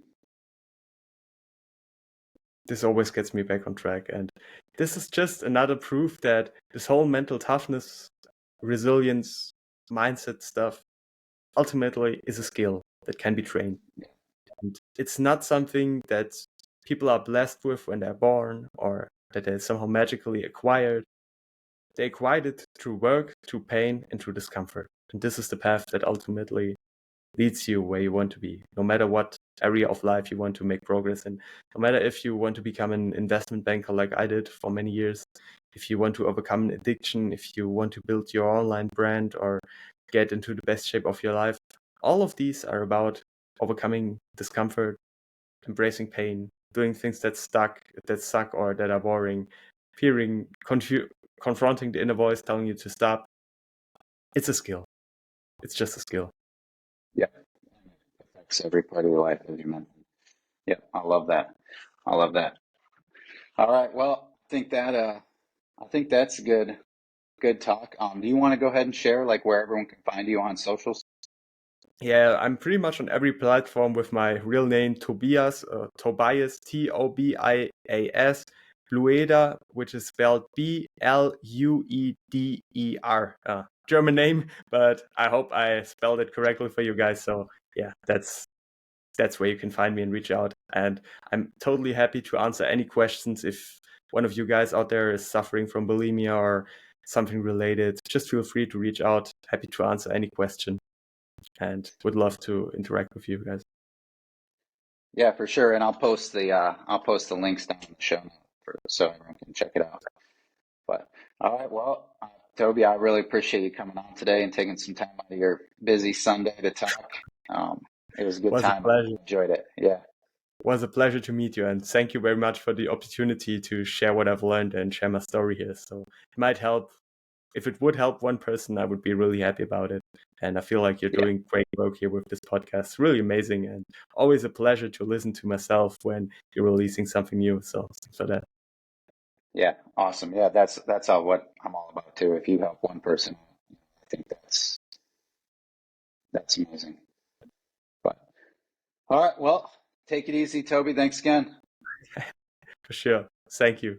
This always gets me back on track. And this is just another proof that this whole mental toughness, resilience, mindset stuff ultimately is a skill that can be trained. And it's not something that people are blessed with when they're born or that they somehow magically acquired. They acquired it through work, through pain, and through discomfort. And this is the path that ultimately leads you where you want to be, no matter what area of life you want to make progress in. No matter if you want to become an investment banker like I did for many years, if you want to overcome an addiction, if you want to build your online brand or get into the best shape of your life, all of these are about overcoming discomfort, embracing pain, doing things that suck or that are boring, fearing, confronting the inner voice telling you to stop. It's a skill. It's just a skill. Yeah, it affects every part of your life, as you mentioned. Yeah, I love that. I love that. All right, well, I think that I think that's good talk. Do you want to go ahead and share like where everyone can find you on socials? Yeah, I'm pretty much on every platform with my real name, Tobias, Tobias, Tobias, Blueder, which is spelled Blueder. German name, but I hope I spelled it correctly for you guys. So yeah, that's where you can find me and reach out. And I'm totally happy to answer any questions. If one of you guys out there is suffering from bulimia or something related, just feel free to reach out. Happy to answer any question and would love to interact with you guys. Yeah, for sure. And I'll post the links down in the show notes so everyone can check it out. But all right, well, Toby, I really appreciate you coming on today and taking some time out of your busy Sunday to talk. It was a good Was a time. I pleasure. really enjoyed it. Yeah, Was a pleasure to meet you, and thank you very much for the opportunity to share what I've learned and share my story here. So it might help. If it would help one person, I would be really happy about it. And I feel like you're yeah, doing great work here with this podcast. Really amazing, and always a pleasure to listen to myself when you're releasing something new. So thanks for that. yeah. Awesome. Yeah, that's all what I'm all about too. If you help one person, I think that's amazing. But all right, well, take it easy, Toby. Thanks again. For sure. Thank you.